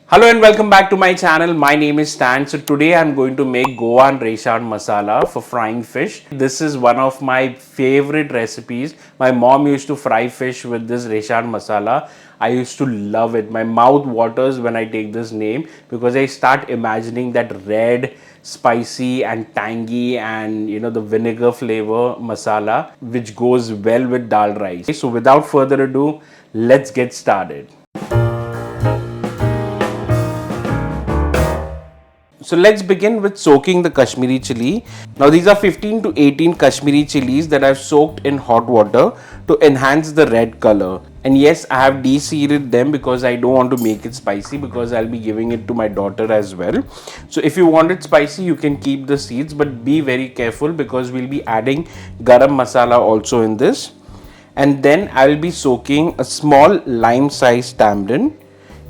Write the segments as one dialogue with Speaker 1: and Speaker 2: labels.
Speaker 1: Hello and welcome back to my channel. My name is Stan. So today I'm going to make Goan Recheado Masala for frying fish. This is one of my favorite recipes. My mom used to fry fish with this Recheado Masala. I used to love it. My mouth waters when I take this name because I start imagining that red, spicy and tangy and the vinegar flavor masala which goes well with dal rice. So without further ado, let's get started. So let's begin with soaking the Kashmiri chili. Now these are 15 to 18 Kashmiri chilies that I've soaked in hot water to enhance the red color. And yes, I have de-seeded them because I don't want to make it spicy because I'll be giving it to my daughter as well. So if you want it spicy, you can keep the seeds, but be very careful because we'll be adding garam masala also in this. And then I'll be soaking a small lime-sized tamarind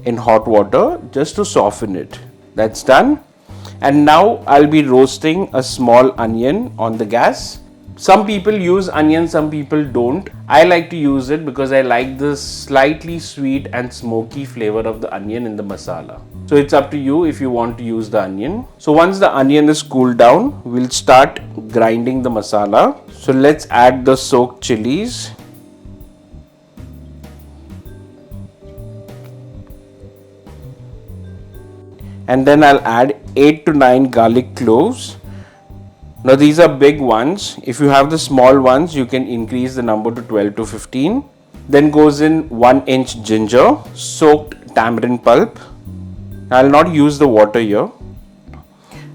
Speaker 1: in hot water just to soften it. That's done. And now I'll be roasting a small onion on the gas. Some people use onion, some people don't. I like to use it because I like the slightly sweet and smoky flavor of the onion in the masala. So it's up to you if you want to use the onion. So once the onion is cooled down, we'll start grinding the masala. So let's add the soaked chilies. And then I'll add 8 to 9 garlic cloves. Now these are big ones. If you have the small ones, you can increase the number to 12 to 15. Then goes in 1-inch ginger, soaked tamarind pulp. I'll not use the water here.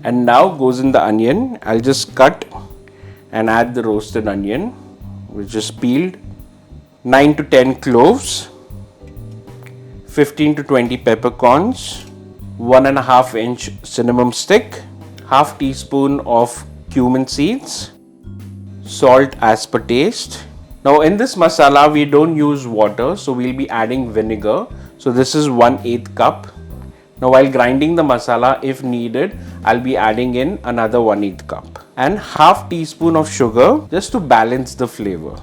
Speaker 1: And now goes in the onion. I'll just cut and add the roasted onion, which is peeled. 9 to 10 cloves, 15 to 20 peppercorns, 1.5-inch cinnamon stick, half teaspoon of cumin seeds, salt as per taste. Now in this masala we don't use water, so we'll be adding vinegar. So this is 1/8 cup. Now while grinding the masala, if needed, I'll be adding in another 1/8 cup and half teaspoon of sugar just to balance the flavor.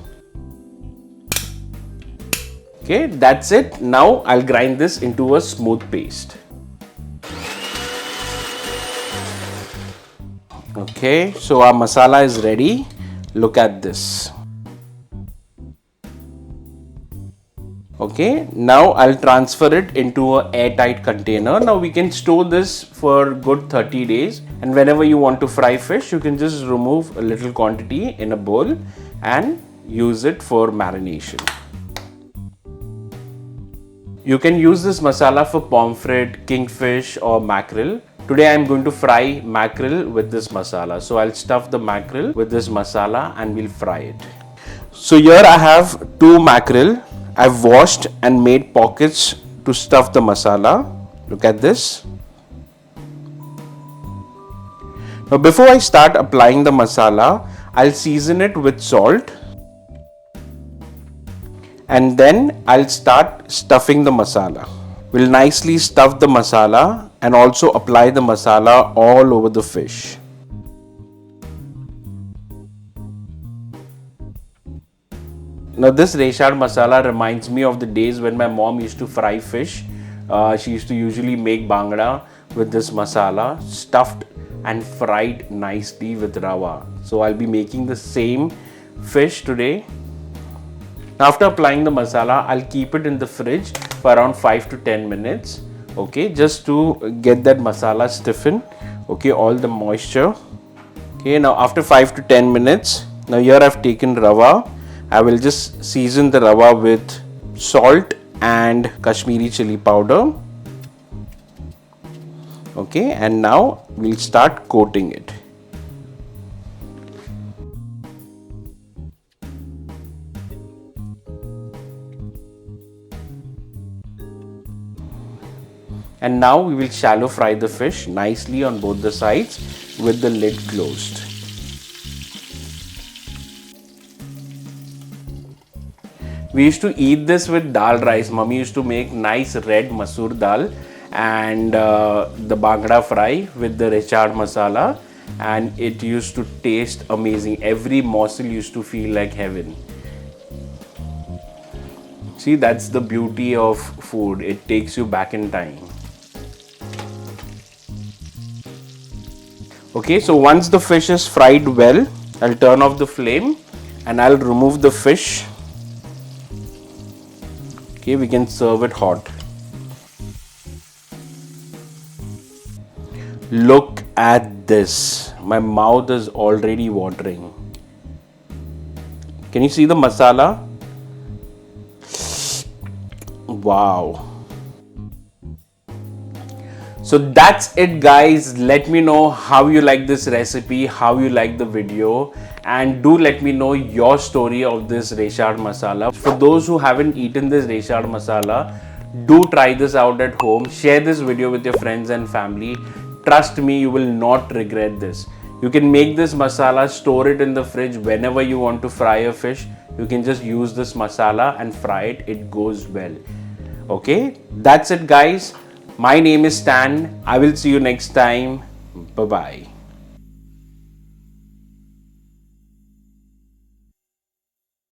Speaker 1: Okay, that's it. Now I'll grind this into a smooth paste. Okay, so our masala is ready. Look at this. Okay, now I'll transfer it into an airtight container. Now we can store this for good 30 days, and whenever you want to fry fish, you can just remove a little quantity in a bowl and use it for marination. You can use this masala for pomfret, kingfish or mackerel. Today I am going to fry mackerel with this masala. So I'll stuff the mackerel with this masala and we'll fry it. So here I have 2 mackerel. I've washed and made pockets to stuff the masala. Look at this. Now before I start applying the masala, I'll season it with salt. And then I'll start stuffing the masala. We'll nicely stuff the masala and also apply the masala all over the fish. Now this Recheado masala reminds me of the days when my mom used to fry fish. She used to usually make bangda with this masala, stuffed and fried nicely with rava. So I'll be making the same fish today. After applying the masala, I'll keep it in the fridge for around 5 to 10 minutes. Okay, just to get that masala stiffen. Okay, all the moisture. Okay, now after 5 to 10 minutes, now here I've taken rava. I will just season the rava with salt and Kashmiri chili powder. Okay, and now we'll start coating it. And now we will shallow fry the fish nicely on both the sides with the lid closed. We used to eat this with dal rice. Mummy used to make nice red masoor dal and the bangda fry with the Recheado masala, and it used to taste amazing. Every morsel used to feel like heaven. See, that's the beauty of food. It takes you back in time. Okay, so once the fish is fried well, I'll turn off the flame and I'll remove the fish. Okay, we can serve it hot. Look at this. My mouth is already watering. Can you see the masala? Wow. So that's it, guys. Let me know how you like this recipe, how you like the video, and do let me know your story of this recheado masala. For those who haven't eaten this recheado masala, do try this out at home. Share this video with your friends and family. Trust me, you will not regret this. You can make this masala, store it in the fridge whenever you want to fry a fish. You can just use this masala and fry it. It goes well. Okay, that's it, guys. My name is Stan. I will see you next time. Bye bye.